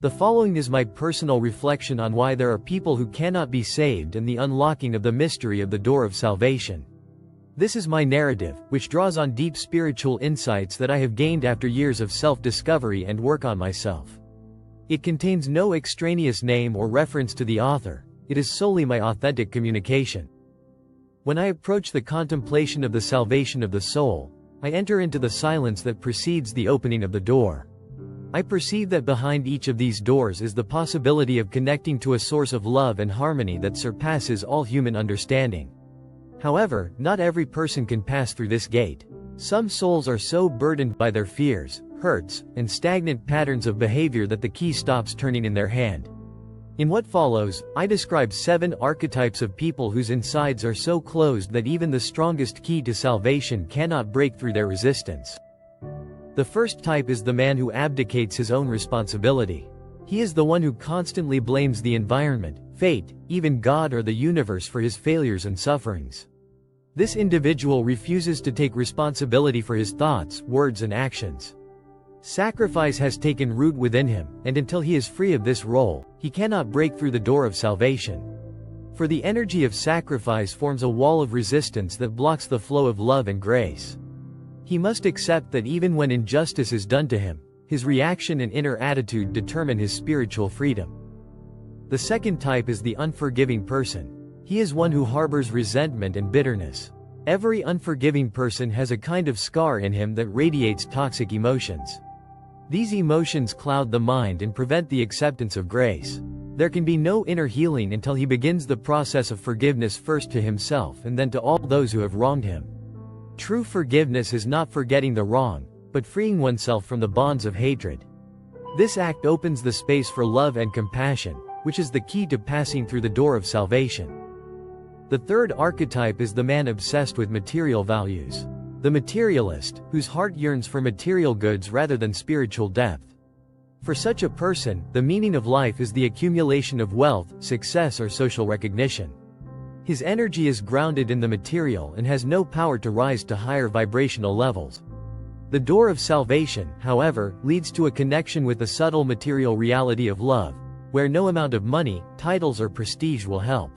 The following is my personal reflection on why there are people who cannot be saved and the unlocking of the mystery of the door of salvation. This is my narrative, which draws on deep spiritual insights that I have gained after years of self-discovery and work on myself. It contains no extraneous name or reference to the author. It is solely my authentic communication. When I approach the contemplation of the salvation of the soul, I enter into the silence that precedes the opening of the door. I perceive that behind each of these doors is the possibility of connecting to a source of love and harmony that surpasses all human understanding. However, not every person can pass through this gate. Some souls are so burdened by their fears, hurts, and stagnant patterns of behavior that the key stops turning in their hand. In what follows, I describe 7 archetypes of people whose insides are so closed that even the strongest key to salvation cannot break through their resistance. The first type is the man who abdicates his own responsibility. He is the one who constantly blames the environment, fate, even God or the universe for his failures and sufferings. This individual refuses to take responsibility for his thoughts, words, and actions. Sacrifice has taken root within him, and until he is free of this role, he cannot break through the door of salvation. For the energy of sacrifice forms a wall of resistance that blocks the flow of love and grace. He must accept that even when injustice is done to him, his reaction and inner attitude determine his spiritual freedom. The second type is the unforgiving person. He is one who harbors resentment and bitterness. Every unforgiving person has a kind of scar in him that radiates toxic emotions. These emotions cloud the mind and prevent the acceptance of grace. There can be no inner healing until he begins the process of forgiveness, first to himself and then to all those who have wronged him. True forgiveness is not forgetting the wrong, but freeing oneself from the bonds of hatred. This act opens the space for love and compassion, which is the key to passing through the door of salvation. The third archetype is the man obsessed with material values. The materialist, whose heart yearns for material goods rather than spiritual depth. For such a person, the meaning of life is the accumulation of wealth, success, or social recognition. His energy is grounded in the material and has no power to rise to higher vibrational levels. The door of salvation, however, leads to a connection with the subtle material reality of love, where no amount of money, titles, or prestige will help.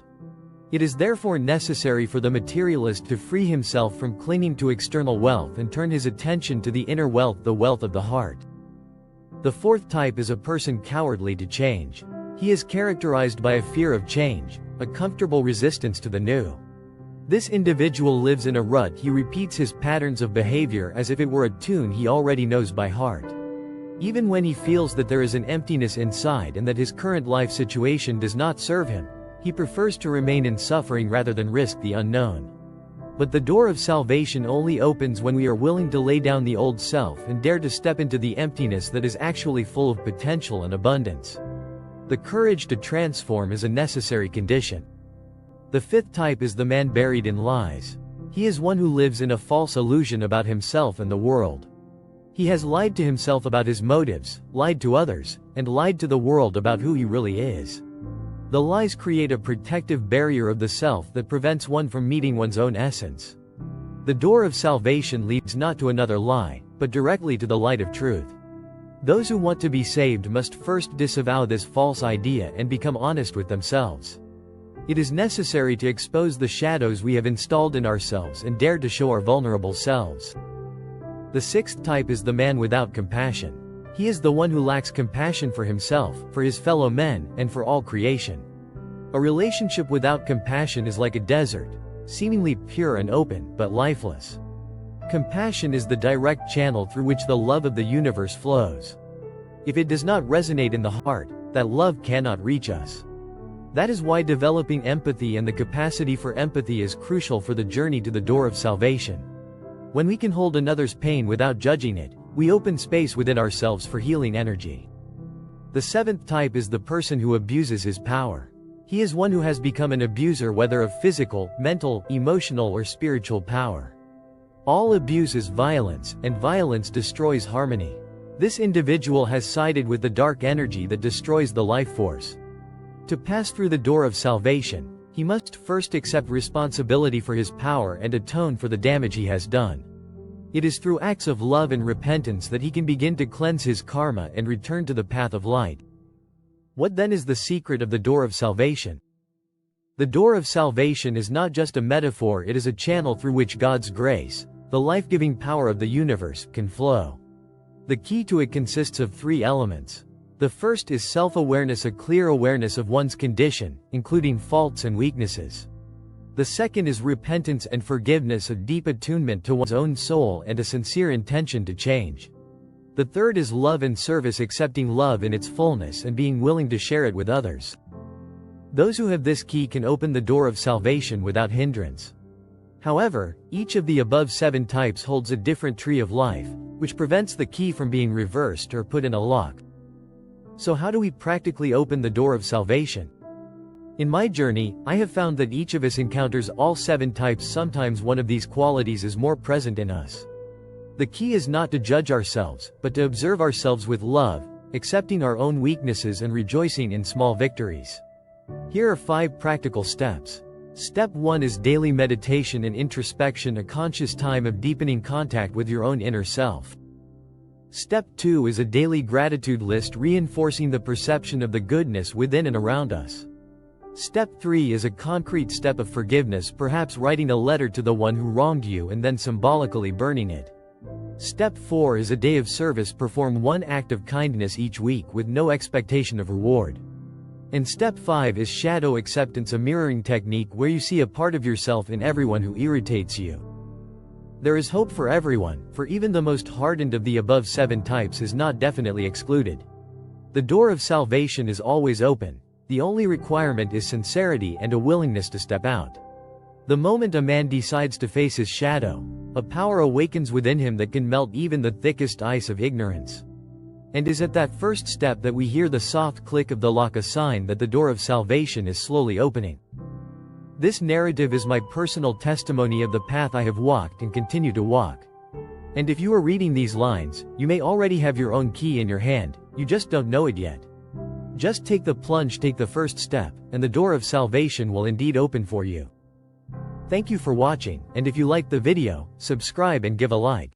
It is therefore necessary for the materialist to free himself from clinging to external wealth and turn his attention to the inner wealth, the wealth of the heart. The fourth type is a person cowardly to change. He is characterized by a fear of change, a comfortable resistance to the new. This individual lives in a rut. He repeats his patterns of behavior as if it were a tune he already knows by heart. Even when he feels that there is an emptiness inside and that his current life situation does not serve him, he prefers to remain in suffering rather than risk the unknown. But the door of salvation only opens when we are willing to lay down the old self and dare to step into the emptiness that is actually full of potential and abundance. The courage to transform is a necessary condition. The fifth type is the man buried in lies. He is one who lives in a false illusion about himself and the world. He has lied to himself about his motives, lied to others, and lied to the world about who he really is. The lies create a protective barrier of the self that prevents one from meeting one's own essence. The door of salvation leads not to another lie, but directly to the light of truth. Those who want to be saved must first disavow this false idea and become honest with themselves. It is necessary to expose the shadows we have installed in ourselves and dare to show our vulnerable selves. The sixth type is the man without compassion. He is the one who lacks compassion for himself, for his fellow men, and for all creation. A relationship without compassion is like a desert, seemingly pure and open, but lifeless. Compassion is the direct channel through which the love of the universe flows. If it does not resonate in the heart, that love cannot reach us. That is why developing empathy and the capacity for empathy is crucial for the journey to the door of salvation. When we can hold another's pain without judging it, we open space within ourselves for healing energy. The seventh type is the person who abuses his power. He is one who has become an abuser, whether of physical, mental, emotional, or spiritual power. All abuse is violence, and violence destroys harmony. This individual has sided with the dark energy that destroys the life force. To pass through the door of salvation, he must first accept responsibility for his power and atone for the damage he has done. It is through acts of love and repentance that he can begin to cleanse his karma and return to the path of light. What then is the secret of the door of salvation? The door of salvation is not just a metaphor, it is a channel through which God's grace, the life-giving power of the universe, can flow. The key to it consists of three elements. The first is self-awareness, a clear awareness of one's condition, including faults and weaknesses. The second is repentance and forgiveness, a deep attunement to one's own soul and a sincere intention to change. The third is love and service, accepting love in its fullness and being willing to share it with others. Those who have this key can open the door of salvation without hindrance. However, each of the above 7 types holds a different tree of life, which prevents the key from being reversed or put in a lock. So how do we practically open the door of salvation? In my journey, I have found that each of us encounters all 7 types. Sometimes one of these qualities is more present in us. The key is not to judge ourselves, but to observe ourselves with love, accepting our own weaknesses and rejoicing in small victories. Here are 5 practical steps. Step 1 is daily meditation and introspection, a conscious time of deepening contact with your own inner self. Step 2 is a daily gratitude list, reinforcing the perception of the goodness within and around us. Step 3 is a concrete step of forgiveness, perhaps writing a letter to the one who wronged you and then symbolically burning it. Step 4 is a day of service, perform one act of kindness each week with no expectation of reward. And step 5 is shadow acceptance, a mirroring technique where you see a part of yourself in everyone who irritates you. There is hope for everyone, for even the most hardened of the above 7 types is not definitely excluded. The door of salvation is always open. The only requirement is sincerity and a willingness to step out. The moment a man decides to face his shadow, a power awakens within him that can melt even the thickest ice of ignorance. And is at that first step that we hear the soft click of the lock, a sign that the door of salvation is slowly opening. This narrative is my personal testimony of the path I have walked and continue to walk. And if you are reading these lines, you may already have your own key in your hand, you just don't know it yet. Just take the plunge, take the first step, and the door of salvation will indeed open for you. Thank you for watching, and if you liked the video, subscribe and give a like.